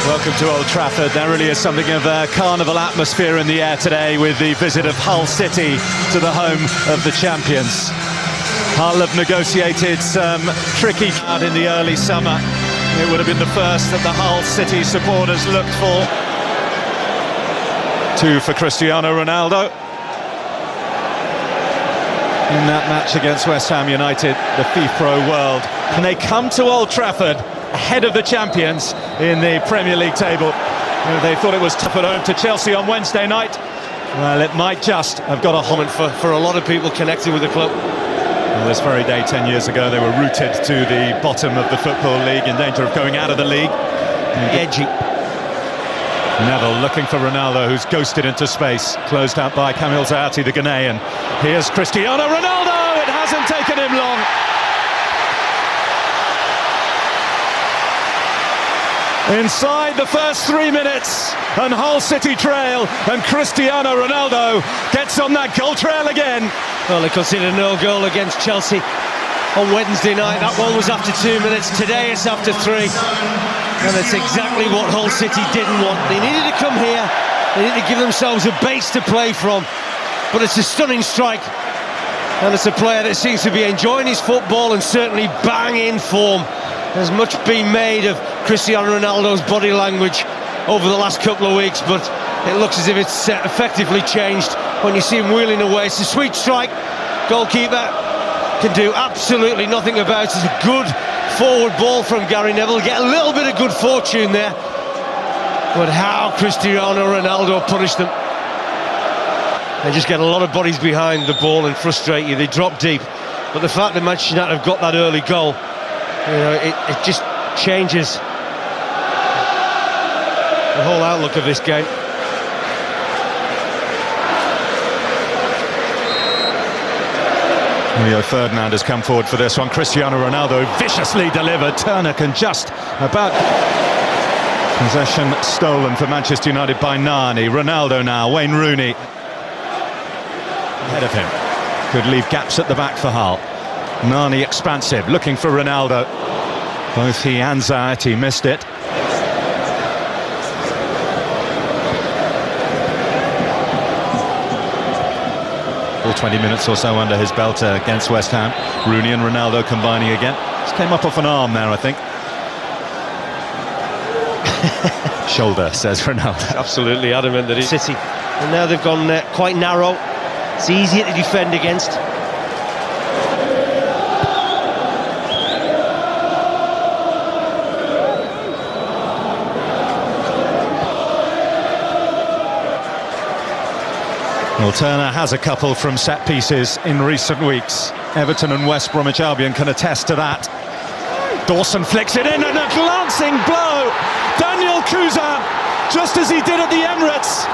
Welcome to Old Trafford. There really is something of a carnival atmosphere in the air today with the visit of Hull City to the home of the champions. Hull have negotiated some tricky out in the early summer. It would have been the first that the Hull City supporters looked for. 2 for Cristiano Ronaldo in that match against West Ham United, the FIFA World. And they come to Old Trafford ahead of the champions in the Premier League table. They thought it was tough at home to Chelsea on Wednesday night. Well, it might just have got a moment for a lot of people connected with the club. Well, this very day 10 years ago they were rooted to the bottom of the Football League, in danger of going out of the league. Edgy. Neville looking for Ronaldo, who's ghosted into space, closed out by Kamil Zayati, the Ghanaian. Here's Cristiano Ronaldo. It hasn't taken him long. Inside the first 3 minutes, and Hull City trail, and Cristiano Ronaldo gets on that goal trail again. Well, they considered no goal against Chelsea on Wednesday night. That one was after 2 minutes. Today it's after 3. And it's exactly what Hull City didn't want. They needed to come here. They needed to give themselves a base to play from. But it's a stunning strike. And it's a player that seems to be enjoying his football and certainly bang in form. There's much been made of Cristiano Ronaldo's body language over the last couple of weeks, but it looks as if it's effectively changed when you see him wheeling away. It's a sweet strike. Goalkeeper can do absolutely nothing about it. It's a good forward ball from Gary Neville. Get a little bit of good fortune there. But how Cristiano Ronaldo punished them. They just get a lot of bodies behind the ball and frustrate you. They drop deep. But the fact that Manchester United have got that early goal, you know, it just changes the whole outlook of this game. Rio Ferdinand has come forward for this one. Cristiano Ronaldo viciously delivered. Turner can just about. Possession stolen for Manchester United by Nani. Ronaldo now, Wayne Rooney ahead of him. Could leave gaps at the back for Hull. Nani expansive, looking for Ronaldo. Both he and Zayati missed it. All 20 minutes or so under his belt against West Ham. Rooney and Ronaldo combining again. Just came up off an arm there, I think. Shoulder, says Ronaldo. Absolutely adamant that it's City. And now they've gone quite narrow. It's easier to defend against. Well, Turner has a couple from set pieces in recent weeks. Everton and West Bromwich Albion can attest to that. Dawson flicks it in, and a glancing blow. Daniel Cousin, just as he did at the Emirates.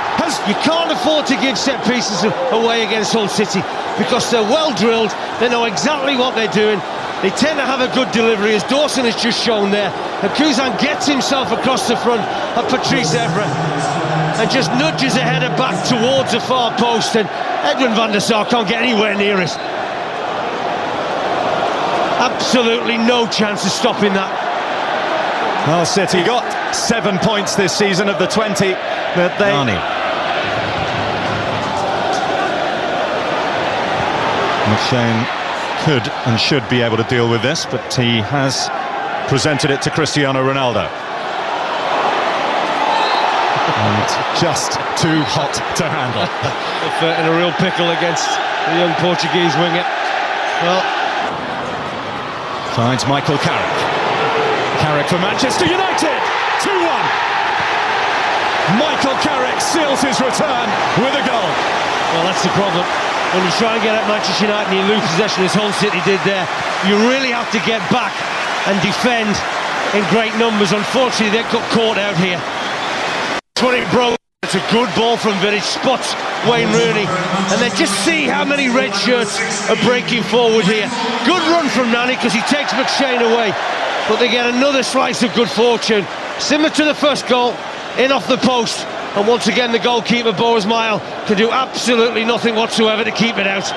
You can't afford to give set pieces away against Hull City because they're well drilled. They know exactly what they're doing. They tend to have a good delivery, as Dawson has just shown there. And Cousin gets himself across the front of Patrice Evra and just nudges a header back towards the far post, and Edwin van der Sar can't get anywhere near it. Absolutely no chance of stopping that. Well, City got 7 points this season of the 20 that they... McShane could and should be able to deal with this, but he has presented it to Cristiano Ronaldo. And just too hot to handle. In a real pickle against the young Portuguese winger. Well, finds Michael Carrick. Carrick for Manchester United. 2-1. Michael Carrick seals his return with a goal. Well, that's the problem. When you try and get at Manchester United and you lose possession, as Hull City did there, you really have to get back and defend in great numbers. Unfortunately, they got caught out here. It broke. It's a good ball from Vidic, spots Wayne Rooney, and then just see how many red shirts are breaking forward here. Good run from Nani because he takes McShane away, but they get another slice of good fortune. Similar to the first goal, in off the post, and once again the goalkeeper Boris Mile can do absolutely nothing whatsoever to keep it out.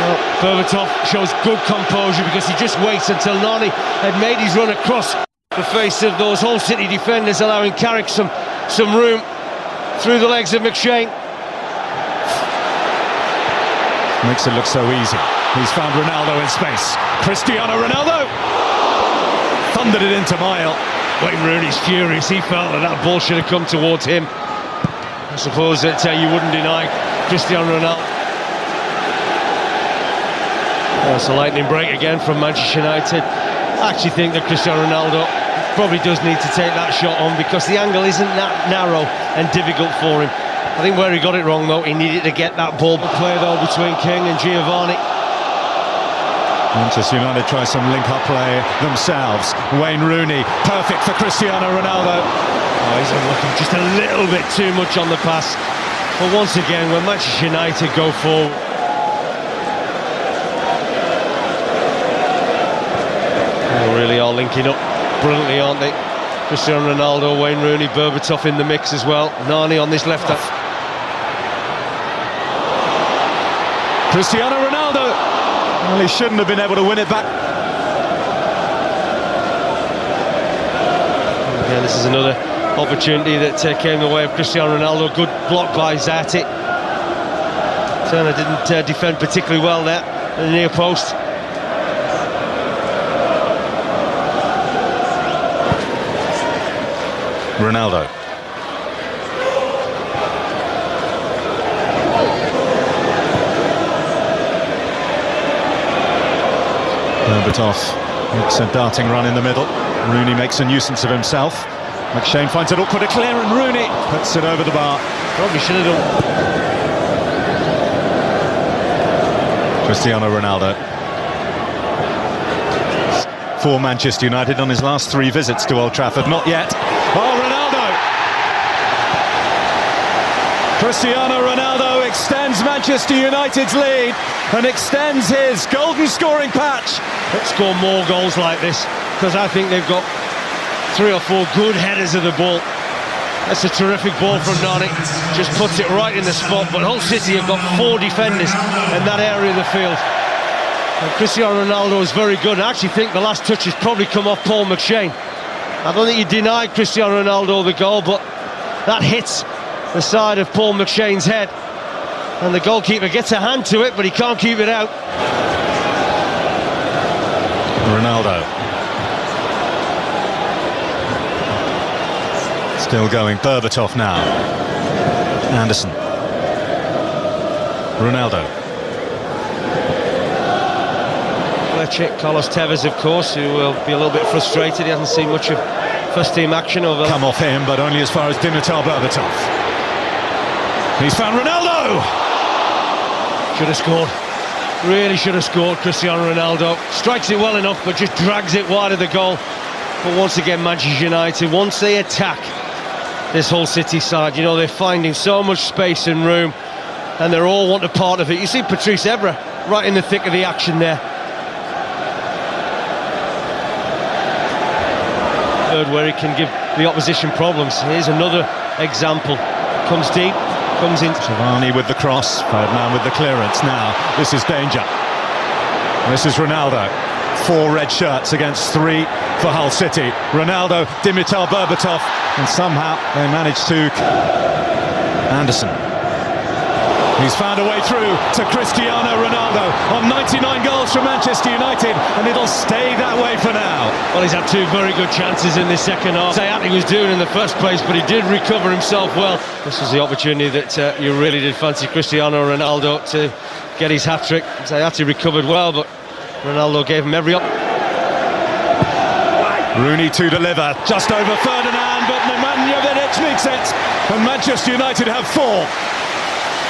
Well, Berbatov shows good composure because he just waits until Nani had made his run across. The face of those Hull City defenders, allowing Carrick some room through the legs of McShane. Makes it look so easy. He's found Ronaldo in space. Cristiano Ronaldo thundered it into Mile. Wayne Rooney's furious. He felt that ball should have come towards him. I suppose that you wouldn't deny Cristiano Ronaldo. It's a lightning break again from Manchester United. I actually think that Cristiano Ronaldo probably does need to take that shot on, because the angle isn't that narrow and difficult for him. I think where he got it wrong, though, he needed to get that ball. Play, though, between King and Giovanni. Manchester United try some link-up play themselves. Wayne Rooney, perfect for Cristiano Ronaldo. Oh, he's looking just a little bit too much on the pass. But once again, when Manchester United go forward, they really are linking up brilliantly, aren't they? Cristiano Ronaldo, Wayne Rooney, Berbatov in the mix as well. Nani on this left hand. Cristiano Ronaldo. Well, he shouldn't have been able to win it back. Yeah, this is another opportunity that came the way of Cristiano Ronaldo. Good block by Zati. Turner didn't defend particularly well there at the near post. Ronaldo. Berbatov makes a darting run in the middle. Rooney makes a nuisance of himself. McShane finds it awkward to clear, and Rooney puts it over the bar. Probably should have done. Cristiano Ronaldo. For Manchester United on his last 3 visits to Old Trafford. Not yet. Oh, Ronaldo! Cristiano Ronaldo extends Manchester United's lead and extends his golden scoring patch. Let's score more goals like this, because I think they've got 3 or 4 good headers of the ball. That's a terrific ball from Nani. Just puts it right in the spot. But Hull City have got 4 defenders in that area of the field. And Cristiano Ronaldo is very good. I actually think the last touch has probably come off Paul McShane. I don't think you denied Cristiano Ronaldo the goal, but that hits the side of Paul McShane's head. And the goalkeeper gets a hand to it, but he can't keep it out. Ronaldo. Still going, Berbatov now. Anderson. Ronaldo. Fletcher, Carlos Tevez, of course, who will be a little bit frustrated. He hasn't seen much of first-team action over. Come off him, but only as far as Dimitar Berbatov. He's found Ronaldo! Should have scored. Really should have scored, Cristiano Ronaldo. Strikes it well enough, but just drags it wide of the goal. But once again, Manchester United, once they attack this Hull City side, you know, they're finding so much space and room, and they're all want a part of it. You see Patrice Evra right in the thick of the action there. Where he can give the opposition problems. Here's another example. Comes deep, comes in. Giovanni with the cross, Ferdinand with the clearance. Now, this is danger. This is Ronaldo. 4 red shirts against 3 for Hull City. Ronaldo, Dimitar Berbatov, and somehow they managed to. Anderson. He's found a way through to Cristiano Ronaldo on 99 goals for Manchester United, and it'll stay that way for now. Well, he's had 2 very good chances in this second half. Zayati was doing in the first place, but he did recover himself well. This was the opportunity that you really did fancy Cristiano Ronaldo to get his hat-trick. Zayati recovered well, but Ronaldo gave him every up. Rooney to deliver, just over Ferdinand, but Nemanja Vidic makes it, and Manchester United have 4.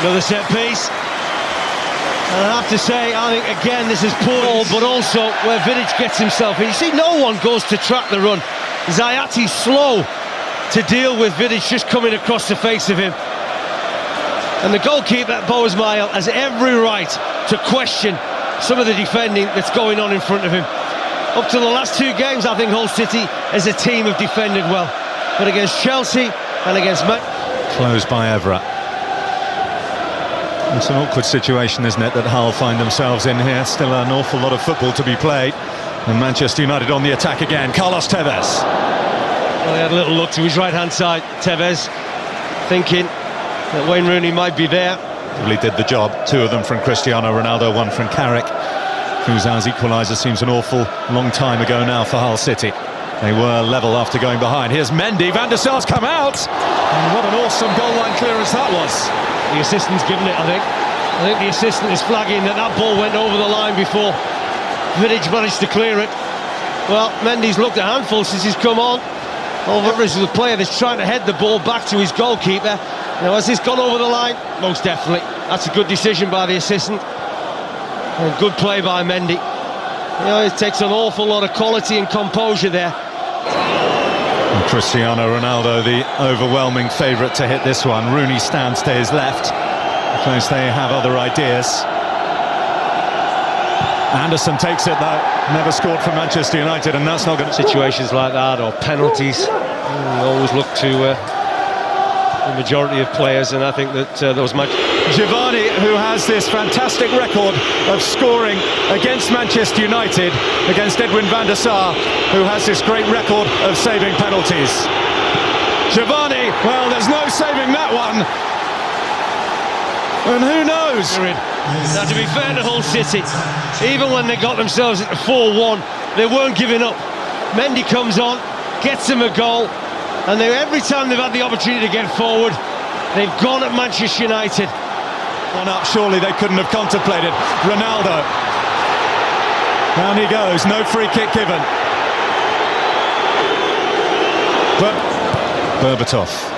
Another set piece. And I have to say, I think again this is poor, but also where Vidic gets himself in. You see, no one goes to track the run. Zayati's slow to deal with Vidic just coming across the face of him. And the goalkeeper, Boasmail, has every right to question some of the defending that's going on in front of him. Up to the last 2 games, I think Hull City as a team have defended well. But against Chelsea and against closed by Evra. It's an awkward situation, isn't it, that Hull find themselves in here. Still an awful lot of football to be played. And Manchester United on the attack again. Carlos Tevez. Well, he had a little look to his right-hand side, Tevez, thinking that Wayne Rooney might be there. Really did the job. Two of them from Cristiano Ronaldo, one from Carrick. Kuzau's equaliser seems an awful long time ago now for Hull City. They were level after going behind. Here's Mendy. Van der Sar's come out. And what an awesome goal line clearance that was. The assistant's given it, I think. I think the assistant is flagging that ball went over the line before Vidic managed to clear it. Well, Mendy's looked a handful since he's come on. Over is the player that's trying to head the ball back to his goalkeeper. Now, has this gone over the line? Most definitely. That's a good decision by the assistant. And good play by Mendy. You know, it takes an awful lot of quality and composure there. And Cristiano Ronaldo, the overwhelming favourite to hit this one. Rooney stands to his left. Because they have other ideas. Anderson takes it though. Never scored for Manchester United, and that's not going to... Situations like that, or penalties, always look to the majority of players, and I think that those matches... Giovanni, who has this fantastic record of scoring against Manchester United, against Edwin van der Sar, who has this great record of saving penalties. Giovanni, well, there's no saving that one. And who knows? Now, to be fair to Hull City, even when they got themselves at the 4-1, they weren't giving up. Mendy comes on, gets them a goal, and every time they've had the opportunity to get forward, they've gone at Manchester United. One up, surely they couldn't have contemplated. Ronaldo. Down he goes, no free kick given. But Berbatov.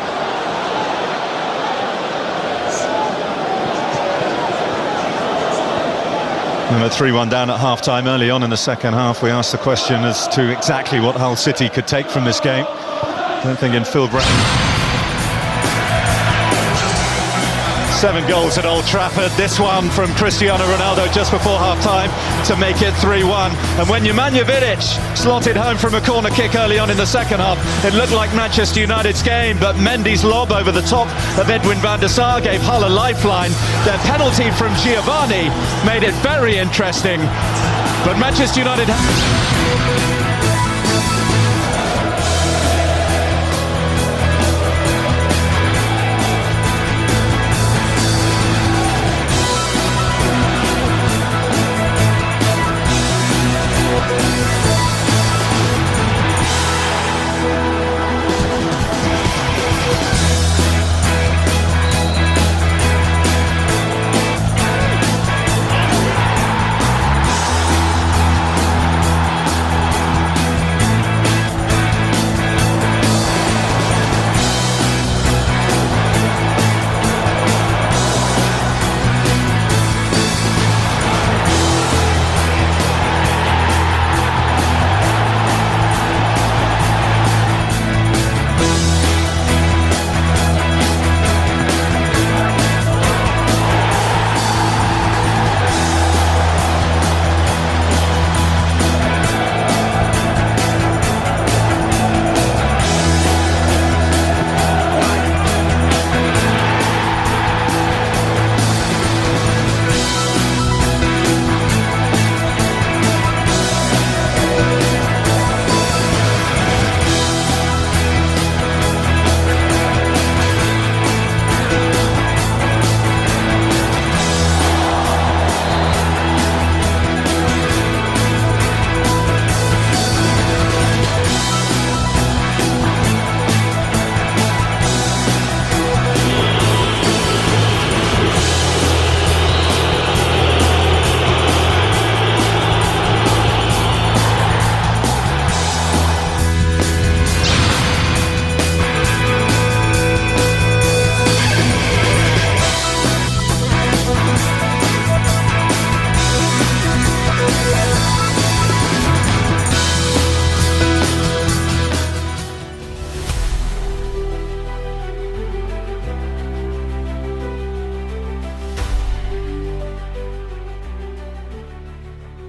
And at 3-1 down at half-time. Early on in the second half, we asked the question as to exactly what Hull City could take from this game. I don't think in Phil Brown. 7 goals at Old Trafford. This one from Cristiano Ronaldo just before half-time to make it 3-1. And when Nemanja Vidic slotted home from a corner kick early on in the second half, it looked like Manchester United's game, but Mendy's lob over the top of Edwin van der Sar gave Hull a lifeline. Their penalty from Giovanni made it very interesting. But Manchester United...